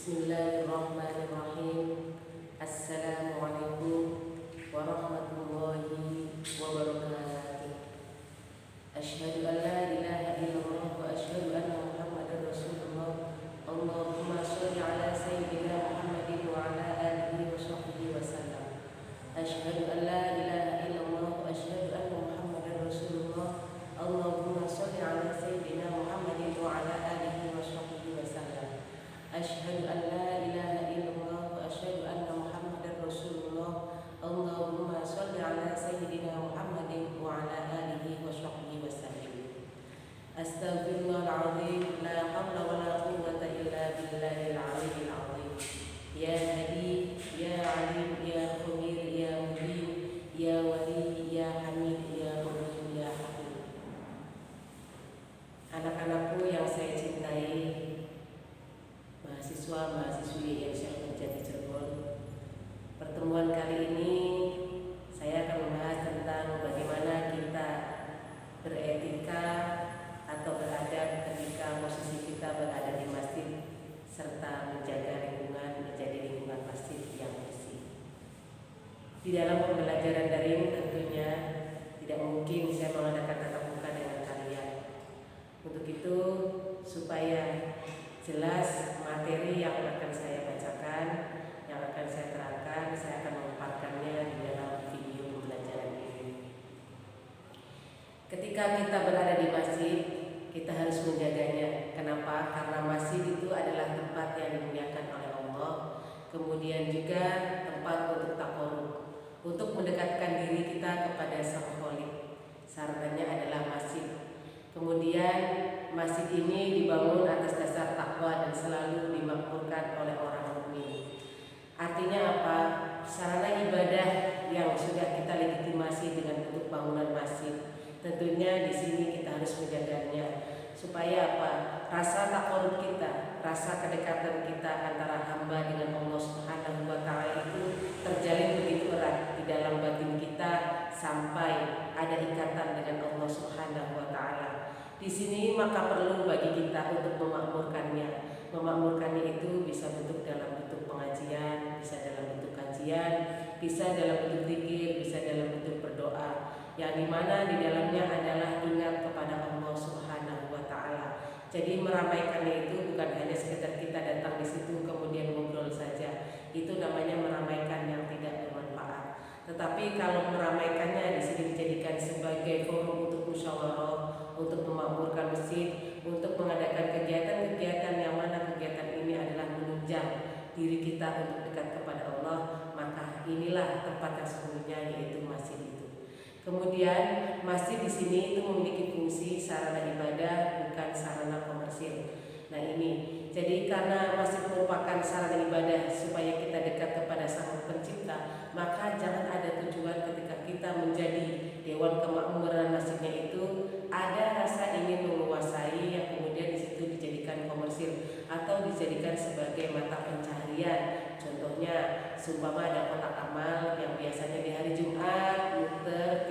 Bismillahirrahmanirrahim. Assalamualaikum warahmatullahi wabarakatuh. Asyhadu an la ilaha illallah wa asyhadu anna Muhammadar Rasulullah. Allahumma shalli ala sayyidina Muhammadin wa ala alihi wa sahbihi wasallam. Asyhadu an la ilaha illallah wa asyhadu anna Muhammadar Rasulullah. Allahumma shalli ala sayyidina Muhammadin wa ala alihi wa sahbihi wasallam. Asyhadu an la ilaha illallah wa asyhadu anna Muhammadar Rasulullah. Allahumma shalli ala sayyidina Muhammadin wa ala alihi wa sahbihi wasallam. Astaghfirullahaladzim, la hawla wa la quwwata illa billahil aliyyil azim. Ya Hadi, ya Alim, ya Khabir, ya Mubin, ya Wali, ya Hamid, ya Mu'min, ya Hakim. Anak-anakku yang saya cintai, mahasiswa-mahasiswi yang saya menjadi Cirebon, pertemuan kali ini saya akan membahas tentang bagaimana kita beretika atau beradab ketika posisi kita berada di masjid, serta menjaga lingkungan menjadi lingkungan masjid yang bersih. Di dalam pembelajaran daring tentunya tidak mungkin saya mengadakan tatap muka dengan kalian. Untuk itu, supaya jelas materi yang akan saya bacakan, yang akan saya terangkan, saya akan memaparkannya di dalam video pembelajaran ini. Ketika kita berada di masjid, kita harus menjaganya. Kenapa? Karena masjid itu adalah tempat yang dimuliakan oleh Allah. Kemudian juga tempat untuk taqarrub, untuk mendekatkan diri kita kepada Sang Khaliq. Syaratnya adalah masjid. Kemudian masjid ini dibangun atas dasar takwa dan selalu dimakmurkan oleh orang mukmin. Artinya apa? Sarana ibadah yang sudah kita legitimasi dengan bentuk bangunan masjid. Tentunya di sini kita harus menjaganya supaya apa? Rasa taqarrub kita, rasa kedekatan kita antara hamba dengan Allah Subhanahu wa taala itu terjalin begitu erat di dalam batin kita sampai ada ikatan dengan Allah Subhanahu wa taala. Di sini maka perlu bagi kita untuk memakmurkannya. Memakmurkannya itu bisa dalam bentuk pengajian, bisa dalam bentuk kajian, bisa dalam bentuk zikir, bisa dalam bentuk berdoa. Yang dimana di dalamnya adalah ingat kepada Allah Subhanahu wa taala. Jadi meramaikannya itu bukan hanya sekedar kita datang di situ kemudian ngobrol saja. Itu namanya meramaikan yang tidak bermanfaat. Tetapi kalau meramaikannya di sini dijadikan sebagai forum untuk musyawarah, untuk memakmurkan masjid, untuk mengadakan kegiatan-kegiatan yang mana kegiatan ini adalah menunjang diri kita untuk dekat kepada Allah, maka inilah tempat yang sesungguhnya, yaitu masjid itu. Kemudian masjid di sini itu memiliki fungsi sarana ibadah, bukan sarana komersil. Nah ini, jadi karena masjid merupakan sarana ibadah supaya kita dekat kepada Sang Pencipta, maka jangan ada tujuan ketika kita menjadi dewan kemakmuran masjidnya itu ada rasa ingin menguasai yang kemudian di situ dijadikan komersil atau dijadikan sebagai mata pencaharian. Contohnya, seumpama ada kotak amal yang biasanya di hari Jumat muter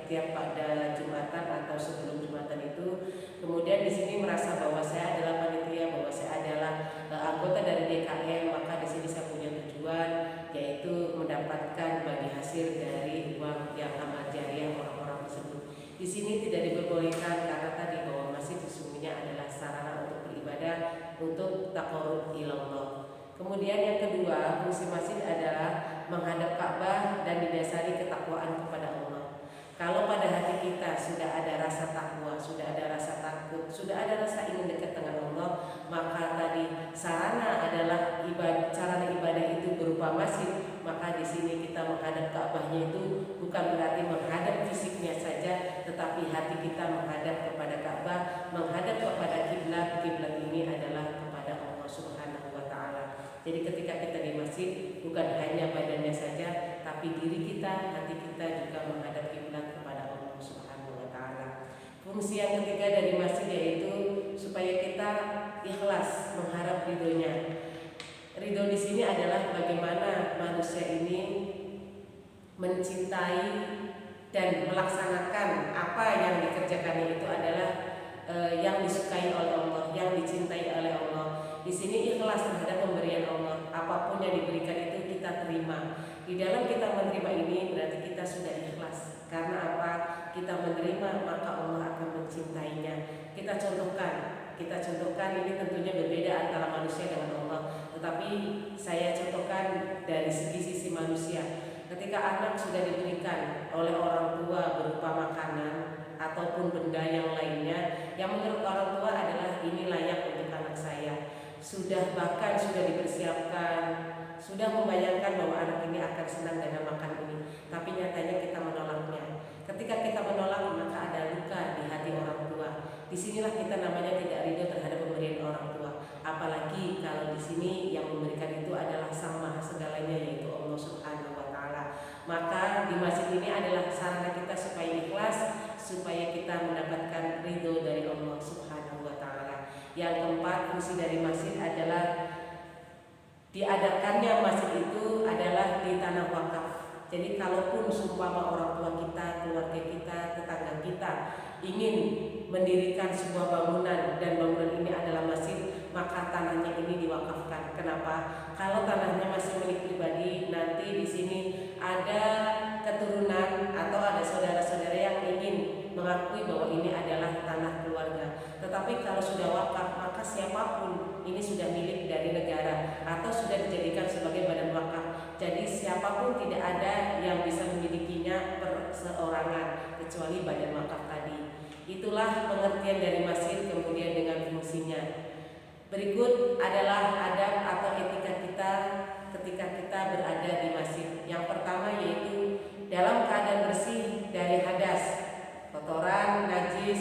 tiap pada Jumatan atau sebelum Jumatan itu, kemudian di sini merasa bahwa saya adalah panitia, bahwa saya adalah anggota dari DKM, maka di sini saya punya tujuan yaitu mendapatkan bagi hasil dari uang yang amal jariah orang-orang tersebut. Di sini tidak diperbolehkan karena tadi bahwa masjid sesungguhnya adalah sarana untuk beribadah, untuk taqarrub ilallah. Kemudian yang kedua, fungsi masjid adalah menghadap Ka'bah dan didasari ketakwaan kepada Allah. Kalau pada hati kita sudah ada rasa takwa, sudah ada rasa takut, sudah ada rasa ingin dekat dengan Allah, maka tadi sarana adalah sarana ibadah itu berupa masjid. Maka di sini kita menghadap Ka'bahnya itu bukan berarti menghadap fisiknya saja, tetapi hati kita menghadap kepada Ka'bah, menghadap kepada kiblat. Kiblat ini adalah kepada Allah Subhanahu wa taala. Jadi ketika kita di masjid bukan hanya badannya saja, tapi diri kita, hati kita juga menghadap kiblat kepada Allah Subhanahu wa taala. Fungsi yang ketiga dari masjid yaitu supaya kita ikhlas mengharap ridhonya. Ridho di sini adalah bagaimana manusia ini mencintai dan melaksanakan apa yang dikerjakannya itu adalah yang disukai oleh Allah, yang dicintai oleh Allah. Di sini ikhlas terhadap pemberian terima. Di dalam kita menerima ini berarti kita sudah ikhlas. Karena apa? Kita menerima maka Allah akan mencintainya. Kita contohkan ini tentunya berbeda antara manusia dengan Allah. Tetapi saya contohkan dari sisi manusia. Ketika anak sudah diberikan oleh orang tua berupa makanan ataupun benda yang lainnya yang menurut orang tua adalah ini layak untuk anak saya, bahkan sudah dipersiapkan, sudah membayangkan bahwa anak ini akan senang dengan makan ini, tapi nyatanya kita menolaknya. Ketika kita menolak maka ada luka di hati orang tua. Disinilah kita namanya tidak ridho terhadap pemberian orang tua. Apalagi kalau di sini yang memberikan itu adalah Sang Maha Segalanya, yaitu Allah Subhanahu wa Ta'ala. Maka di masjid ini adalah sarana kita supaya ikhlas, supaya kita mendapatkan ridho dari Allah Subhanahu wa Ta'ala. Yang keempat, fungsi dari masjid adalah diadakannya masjid itu adalah di tanah wakaf. Jadi kalaupun seumpama orang tua kita, keluarga kita, tetangga kita ingin mendirikan sebuah bangunan dan bangunan ini adalah masjid, maka tanahnya ini diwakafkan. Kenapa? Kalau tanahnya masih milik pribadi, nanti di sini ada keturunan atau ada saudara-saudara yang ingin mengakui bahwa ini adalah tanah keluarga. Tetapi kalau sudah wakaf, maka siapapun ini sudah milik dari negara atau sudah dijadikan sebagai badan wakaf. Jadi siapapun tidak ada yang bisa memilikinya perseorangan kecuali badan wakaf tadi. Itulah pengertian dari masjid, kemudian dengan fungsinya. Berikut adalah adab atau etika kita ketika kita berada di masjid. Yang pertama yaitu dalam keadaan bersih dari hadas, kotoran, najis,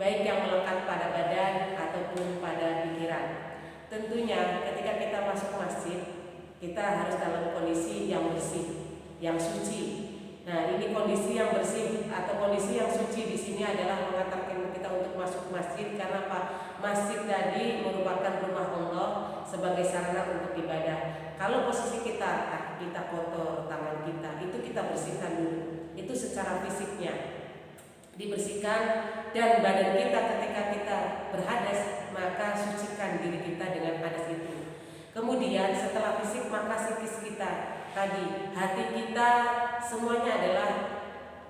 baik yang melekat pada badan ataupun pada pikiran. Tentunya ketika kita masuk masjid, kita harus dalam kondisi yang bersih, yang suci. Nah, ini kondisi yang bersih atau kondisi yang suci di sini adalah mengantarkan kita untuk masuk masjid. Karena apa? Masjid tadi merupakan rumah Allah sebagai sarana untuk ibadah. Kalau posisi kita kotor, tangan kita, itu kita bersihkan dulu. Itu secara fisiknya dibersihkan, dan badan kita ketika kita berhadas maka sucikan diri kita dengan hadas itu. Kemudian setelah fisik maka psikis kita tadi, hati kita semuanya adalah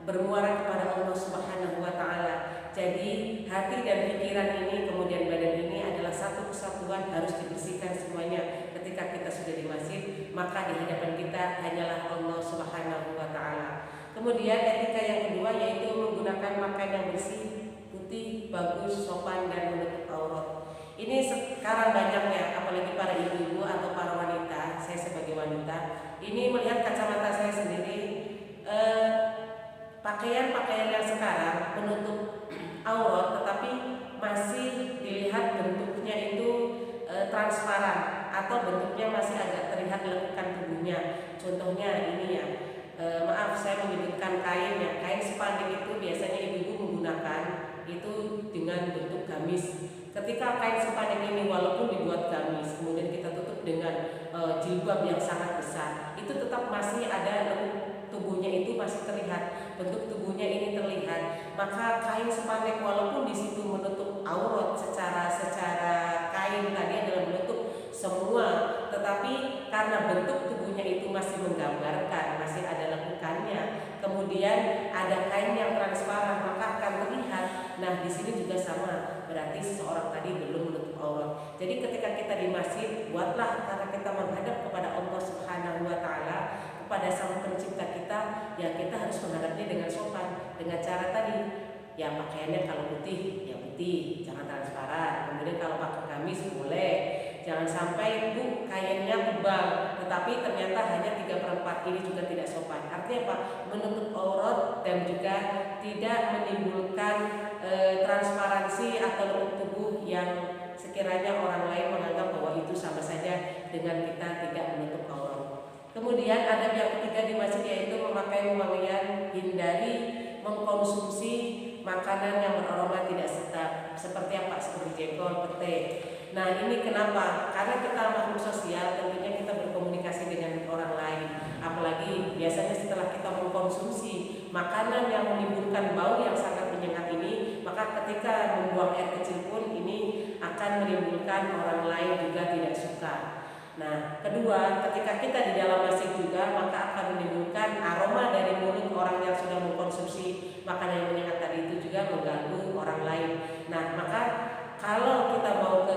bermuara kepada Allah Subhanahu wa Ta'ala. Jadi hati dan pikiran ini kemudian badan ini adalah satu kesatuan, harus dibersihkan semuanya. Ketika kita sudah di masjid, maka di hadapan kita hanyalah Allah Subhanahu wa Ta'ala. Kemudian etika yang kedua yaitu menggunakan pakaian yang bersih, putih, bagus, sopan, dan menutup aurat. Ini sekarang banyaknya, apalagi para ibu-ibu atau para wanita. Saya sebagai wanita, ini melihat kacamata saya sendiri, pakaian-pakaian yang sekarang menutup aurat, tetapi masih dilihat bentuknya itu transparan atau bentuknya masih agak terlihat lekukan tubuhnya. Contohnya ini ya, maaf saya menyebutkan kain ya, kain spanduk itu biasanya ibu-ibu menggunakan itu dengan bentuk gamis. Ketika kain spanduk ini walaupun dibuat gamis, kemudian kita tutup dengan jilbab yang sangat besar, itu tetap masih ada tubuhnya itu masih terlihat, bentuk tubuhnya ini terlihat. Maka kain spanduk walaupun di situ menutup aurat secara kain tadi adalah menutup semua, tetapi karena bentuk tubuhnya itu masih menggambarkan, masih ada lekukannya, kemudian ada kain yang transparan, maka akan terlihat. Nah, di sini juga sama, berarti seseorang tadi belum menutup aurat. Jadi ketika kita di masjid, buatlah karena kita menghadap kepada Allah Subhanahu wa Ta'ala, kepada Sang Pencipta kita, ya kita harus menghadapnya dengan sopan, dengan cara tadi, ya pakaiannya kalau putih, ya putih, jangan transparan. Kemudian kalau pakai gamis boleh, jangan sampai bu kainnya tebal, tetapi ternyata hanya 3/4, ini juga tidak sopan. Artinya apa? Menutup aurat dan juga tidak menimbulkan transparansi atau bentuk tubuh yang sekiranya orang lain menganggap bahwa itu sama saja dengan kita tidak menutup aurat. Kemudian adab yang ketiga di masjid yaitu memakai wewangian, hindari mengkonsumsi makanan yang beraroma tidak sedap seperti apa? Seperti jengkol, pete. Nah, ini kenapa? Karena kita makhluk sosial, tentunya kita berkomunikasi dengan orang lain. Apalagi biasanya setelah kita mengkonsumsi makanan yang menimbulkan bau yang sangat menyengat ini, maka ketika membuang air kecil pun ini akan menimbulkan orang lain juga tidak suka. Nah, kedua, ketika kita di dalam masjid juga, maka akan menimbulkan aroma dari mulut orang yang sudah mengkonsumsi makanan yang menyengat tadi itu juga mengganggu orang lain. Nah, maka kalau kita mau ke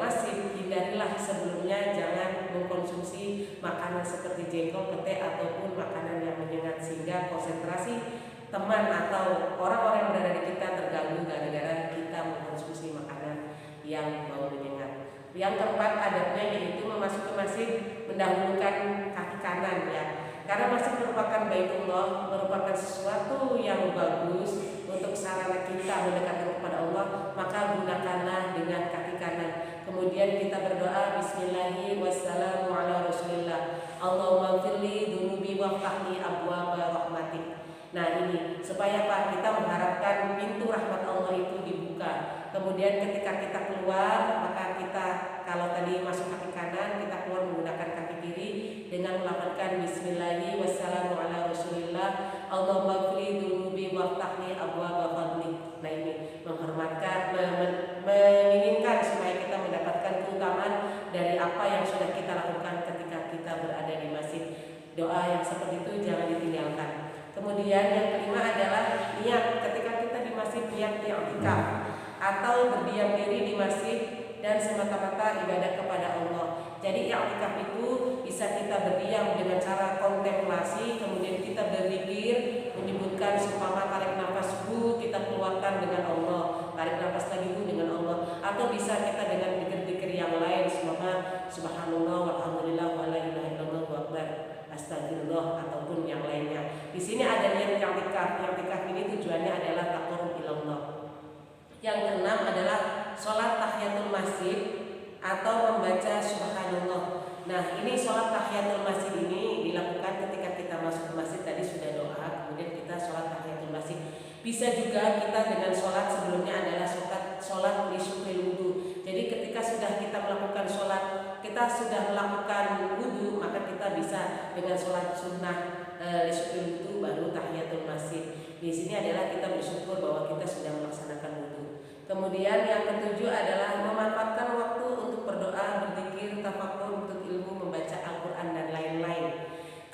masjid, hindarilah sebelumnya jangan mengkonsumsi makanan seperti jengkol, pete ataupun makanan yang menyengat sehingga konsentrasi teman atau orang-orang yang berada di kita terganggu gara-gara kita mengkonsumsi makanan yang bau menyengat. Yang keempat adabnya yaitu memasuki masjid mendahulukan kaki kanan ya. Karena masjid merupakan Baitullah, merupakan sesuatu yang bagus untuk sarana kita mendekatkan kepada Allah, maka gunakanlah dengan kaki kanan. Kemudian kita berdoa bismillahi wassalamu ala rasulillah. Allahumma firli dunubi waftahli abwaaba rahmatik. Nah ini supaya Pak kita mengharapkan pintu rahmat Allah itu dibuka. Kemudian ketika kita keluar, maka kita kalau tadi masuk kaki kanan, kita keluar menggunakan kaki kiri dengan melakukan bismillahi wassalamu ala rasulillah. Allahumma ghfirli dzunubi waftahli abwaaba fadlik. Nah ini menghormatkan, menginginkan supaya kita mendapatkan keutamaan dari apa yang sudah kita lakukan ketika kita berada di masjid. Doa yang seperti itu jangan ditinggalkan. Kemudian yang kelima adalah niat ketika kita di masjid, niat i'tikaf atau berdiam diri di masjid dan semata-mata ibadah kepada Allah. Jadi i'tikaf itu bisa kita berdiam dengan cara kontemplasi, kemudian kita berzikir, menyebutkan seumpama tarik nafas Bu kita keluarkan dengan Allah, tarik nafas lagi Bu dengan Allah, atau bisa kita dengan zikir-zikir yang lain, seumpama subhanallah walhamdulillah wala ilaha illallah wa akbar astagfirullah ataupun yang lainnya. Di sini ada niat i'tikaf. I'tikaf ini tujuannya adalah taqarrub ilallah. Yang keenam adalah sholat tahiyatul masjid atau membaca subhanallah. Nah ini sholat tahiyatul masjid ini dilakukan ketika kita masuk ke masjid, tadi sudah doa, kemudian kita sholat tahiyatul masjid. Bisa juga kita dengan sholat sebelumnya adalah sholat li syukril wudu. Jadi ketika sudah kita melakukan sholat, kita sudah melakukan wudu, maka kita bisa dengan sholat sunnah li syukril wudu baru tahiyatul masjid. Di sini adalah kita bersyukur bahwa kita sudah melaksanakan wudu. Kemudian yang ketujuh adalah memanfaatkan waktu untuk berdoa, berzikir, tafakkur, untuk ilmu, membaca Al-Quran dan lain-lain.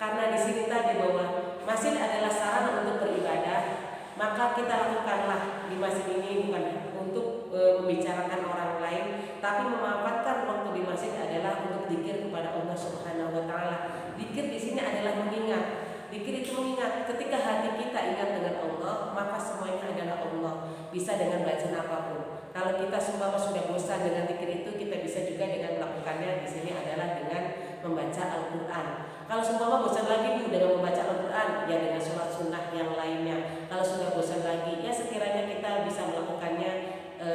Karena di sini tadi bahwa masjid adalah sarana untuk beribadah, maka kita lakukanlah di masjid ini bukan untuk membicarakan orang lain, tapi memanfaatkan waktu di masjid adalah untuk zikir kepada Allah Subhanahu Wa Taala. Zikir di sini adalah mengingat. Zikir itu mengingat. Ketika hati kita ingat dengan Allah, maka semuanya adalah Allah. Bisa dengan bacaan apapun. Kalau kita sudah bosan dengan zikir itu, kita bisa juga dengan melakukannya di sini adalah dengan membaca Al-Quran. Kalau sumpama bosan lagi Bu dengan membaca Al-Quran, ya dengan sholat sunnah yang lainnya. Kalau sudah bosan lagi, ya sekiranya kita bisa melakukannya,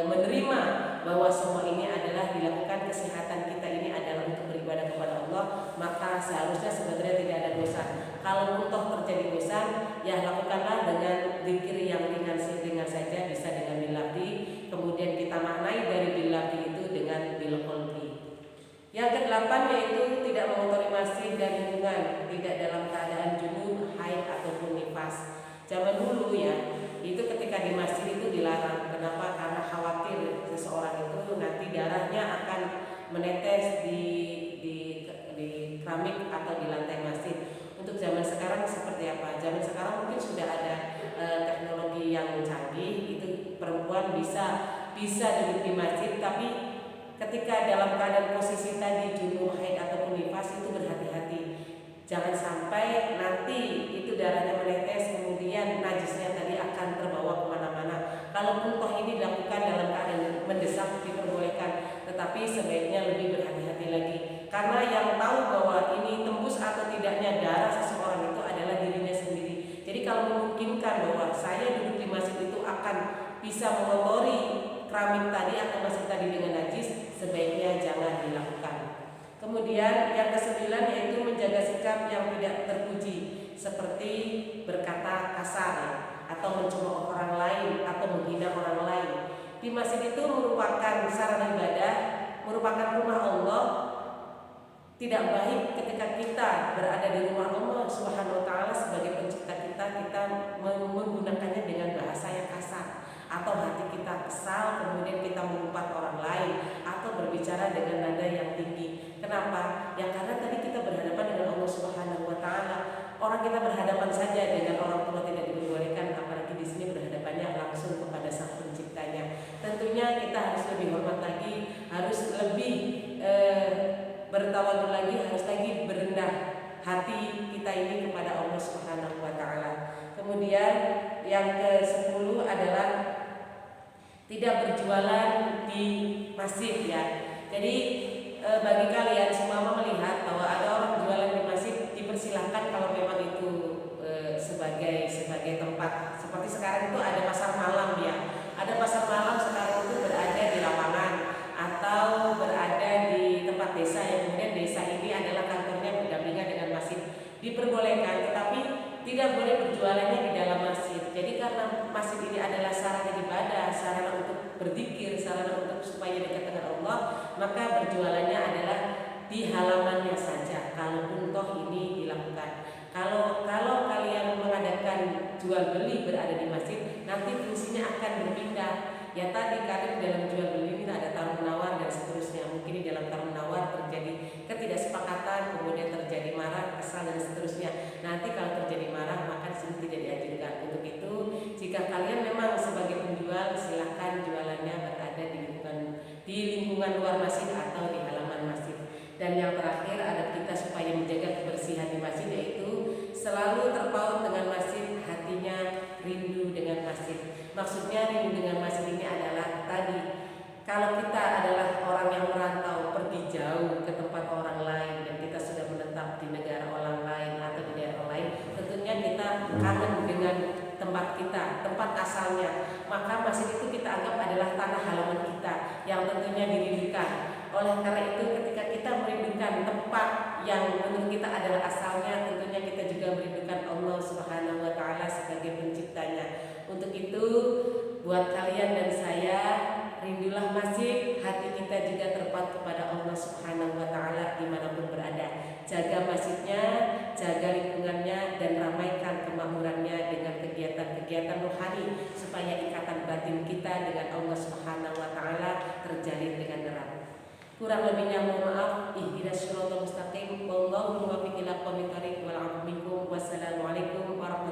menerima bahwa semua ini adalah dilakukan, kesehatan kita ini adalah untuk beribadah kepada Allah, maka seharusnya sebenarnya tidak ada dosa. Kalau toh terjadi bosan, ya lakukanlah dengan zikir yang ringan saja, bisa dengan bilati. Kemudian kita maknai dari bilati itu dengan bilqolbi. Yang kedelapan yaitu tidak mengotori masjid dan lingkungan, tidak dalam keadaan junub, haid ataupun nifas. Zaman dulu ya, itu ketika di masjid itu dilarang. Kenapa? Karena khawatir seseorang itu nanti darahnya akan menetes di keramik atau di lantai masjid. Untuk zaman sekarang seperti apa? Zaman sekarang mungkin sudah ada teknologi yang canggih, itu perempuan bisa duduk di masjid, tapi ketika dalam keadaan posisi tadi junub, haid ataupun nifas itu berhati-hati. Jangan sampai nanti itu darahnya menetes, kemudian najisnya tadi akan terbawa kemana-mana. Kalaupun toh ini dilakukan dalam keadaan mendesak diperbolehkan, tetapi sebaiknya lebih berhati-hati lagi. Karena yang tahu bahwa ini tembus atau tidaknya darah seseorang itu adalah dirinya sendiri. Jadi kalau memungkinkan bahwa saya duduk di masjid itu akan bisa mengotori keramik tadi atau masjid tadi dengan najis, sebaiknya jangan dilakukan. Kemudian yang kesembilan yaitu menjaga sikap yang tidak terpuji, seperti berkata kasar atau mencemooh orang lain atau menghina orang lain. Di masjid itu merupakan sarana ibadah, merupakan rumah Allah. Tidak baik ketika kita berada di rumah Allah Subhanahu Wa Taala sebagai pencipta kita menggunakannya dengan bahasa yang kasar, atau hati kita kesal kemudian kita mengumpat orang lain, atau berbicara dengan nada yang tinggi. Kenapa? berhadapan saja dengan orang tua tidak diperbolehkan, apalagi di sini berhadapannya langsung kepada Sang Penciptanya. Tentunya kita harus lebih hormat lagi, harus lebih bertawadhu lagi, harus lagi berendah hati kita ini kepada Allah Subhanahu wa taala. Kemudian yang ke-10 adalah tidak berjualan di masjid ya. Jadi bagi kalian semua melihat bahwa ada orang jualan di masjid, dipersilahkan kalau memang itu sebagai tempat. Seperti sekarang itu ada pasar malam ya. Ada pasar malam sekarang itu berada di lapangan atau berada di tempat desa yang kemudian desa ini adalah kantornya berdampingan dengan masjid. Diperbolehkan, tetapi tidak boleh berjualannya di dalam masjid. Jadi karena masjid ini adalah sarana ibadah, sarana untuk berzikir, sarana untuk supaya dekat dengan Allah, maka berjualannya adalah di halamannya saja. Kalaupun toh ini dilakukan. Kalau kalian mengadakan jual beli berada di masjid, nanti fungsinya akan berpindah. Ya tadi kadang dalam jual beli ini ada taruh menawar dan seterusnya. Mungkin di dalam taruh menawar terjadi ketidaksepakatan, kemudian terjadi marah, kesal dan seterusnya. Nanti kalau terjadi marah maka disini tidak diajukan. Untuk itu, jika kalian memang sebagai penjual, silahkan jualannya berada di lingkungan luar masjid atau di halaman masjid. Dan yang terakhir, adab kita supaya menjaga kebersihan di masjid yaitu selalu terpaut dengan masjid, hatinya rindu dengan masjid. Maksudnya rindu dengan masjid ini adalah tadi, kalau kita adalah orang yang merantau pergi jauh ke tempat orang lain dan kita sudah menetap di negara orang lain atau di daerah lain, tentunya kita kangen dengan tempat kita, tempat asalnya. Maka masjid itu kita anggap adalah tanah halaman kita yang tentunya dirindukan. Oleh karena itu, ketika kita merindukan tempat yang menurut kita adalah asalnya, tentunya kita juga merindukan Allah Subhanahu wa taala sebagai penciptanya. Untuk itu, buat kalian dan saya, rindulah masjid, hati kita juga terpaut kepada Allah Subhanahu wa taala dimanapun berada. Jaga masjidnya, jaga lingkungannya, dan ramaikan kemakmurannya dengan kegiatan-kegiatan rohani supaya ikatan batin kita dengan Allah Subhanahu wa taala terjalin dengan erat. Kurang lebihnya mohon maaf. Ihdinas siratal mustaqim. Wallahu muwaffiq ila aqwamit thoriq wal 'afwu minkum. Wassalamualaikum warahmatullahi wabarakatuh.